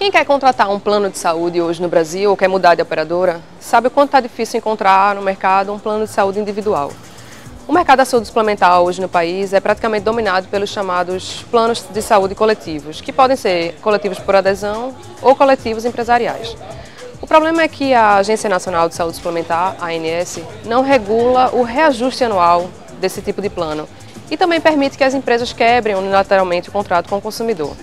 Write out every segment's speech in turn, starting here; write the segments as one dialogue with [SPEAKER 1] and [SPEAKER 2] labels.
[SPEAKER 1] Quem quer contratar um plano de saúde hoje no Brasil ou quer mudar de operadora, sabe o quanto está difícil encontrar no mercado um plano de saúde individual. O mercado da saúde suplementar hoje no país é praticamente dominado pelos chamados planos de saúde coletivos, que podem ser coletivos por adesão ou coletivos empresariais. O problema é que a Agência Nacional de Saúde Suplementar, a ANS, não regula o reajuste anual desse tipo de plano e também permite que as empresas quebrem unilateralmente o contrato com o consumidor.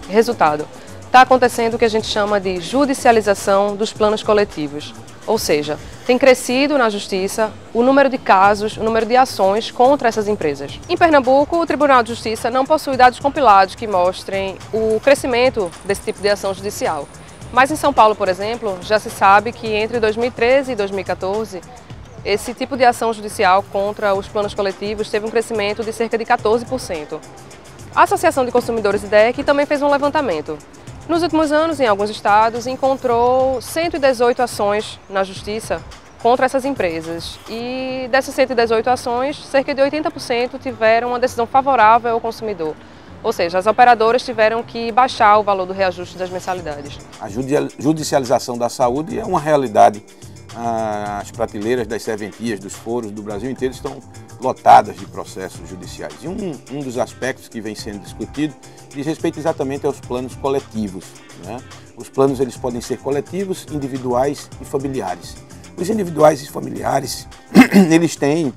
[SPEAKER 1] Resultado, está acontecendo o que a gente chama de judicialização dos planos coletivos, ou seja, tem crescido na Justiça o número de casos, o número de ações contra essas empresas. Em Pernambuco, o Tribunal de Justiça não possui dados compilados que mostrem o crescimento desse tipo de ação judicial. Mas em São Paulo, por exemplo, já se sabe que entre 2013 e 2014, esse tipo de ação judicial contra os planos coletivos teve um crescimento de cerca de 14%. A Associação de Consumidores IDEC também fez um levantamento. Nos últimos anos, em alguns estados, encontrou 118 ações na Justiça contra essas empresas. E dessas 118 ações, cerca de 80% tiveram uma decisão favorável ao consumidor. Ou seja, as operadoras tiveram que baixar o valor do reajuste das mensalidades.
[SPEAKER 2] A judicialização da saúde é uma realidade. As prateleiras das serventias, dos foros do Brasil inteiro estão lotadas de processos judiciais. E um dos aspectos que vem sendo discutido diz respeito exatamente aos planos coletivos, né? Os planos eles podem ser coletivos, individuais e familiares. Os individuais e familiares eles têm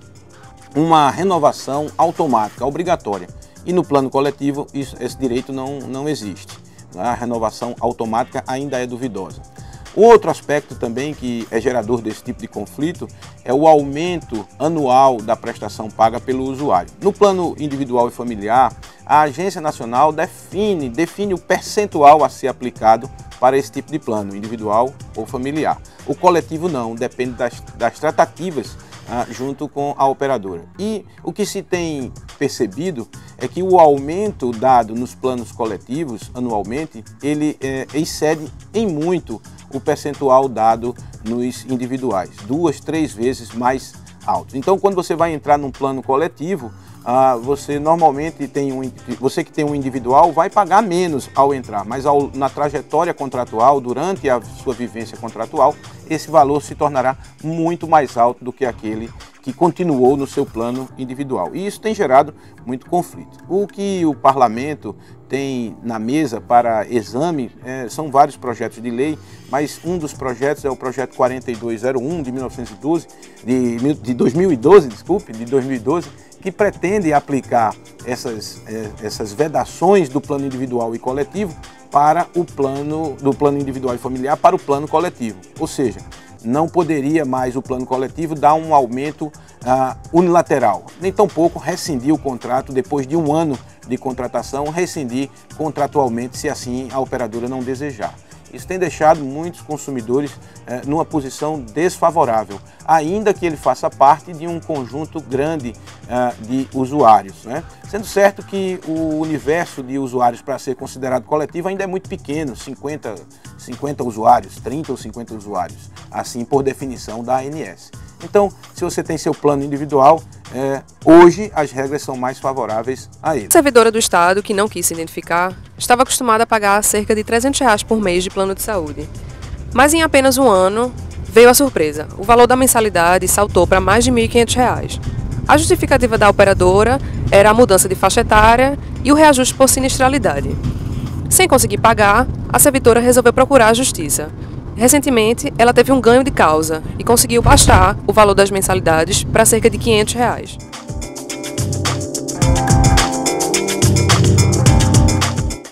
[SPEAKER 2] uma renovação automática, obrigatória. E no plano coletivo esse direito não existe. A renovação automática ainda é duvidosa. Outro aspecto também que é gerador desse tipo de conflito é o aumento anual da prestação paga pelo usuário. No plano individual e familiar, a Agência Nacional define o percentual a ser aplicado para esse tipo de plano, individual ou familiar. O coletivo não, depende das tratativas junto com a operadora. E o que se tem percebido é que o aumento dado nos planos coletivos anualmente, ele excede em muito o percentual dado nos individuais, 2, 3 vezes mais alto. Então, quando você vai entrar num plano coletivo, você normalmente você que tem um individual vai pagar menos ao entrar, mas na trajetória contratual, durante a sua vivência contratual, esse valor se tornará muito mais alto do que aquele que continuou no seu plano individual. E isso tem gerado muito conflito. O que o parlamento tem na mesa para exame são vários projetos de lei, mas um dos projetos é o projeto 4201 de 2012, que pretende aplicar essas vedações do plano individual e coletivo para do plano individual e familiar para o plano coletivo. Ou seja, não poderia mais o plano coletivo dar um aumento unilateral, nem tampouco rescindir o contrato depois de um ano de contratação, rescindir contratualmente se assim a operadora não desejar. Isso tem deixado muitos consumidores numa posição desfavorável, ainda que ele faça parte de um conjunto grande de usuários, né? Sendo certo que o universo de usuários para ser considerado coletivo ainda é muito pequeno, 50 usuários, 30 ou 50 usuários, assim por definição da ANS. Então, se você tem seu plano individual, hoje as regras são mais favoráveis a ele.
[SPEAKER 1] A servidora do Estado, que não quis se identificar, estava acostumada a pagar cerca de R$300 por mês de plano de saúde. Mas em apenas um ano, veio a surpresa. O valor da mensalidade saltou para mais de R$1.500. A justificativa da operadora era a mudança de faixa etária e o reajuste por sinistralidade. Sem conseguir pagar, a servidora resolveu procurar a Justiça. Recentemente, ela teve um ganho de causa e conseguiu baixar o valor das mensalidades para cerca de R$500.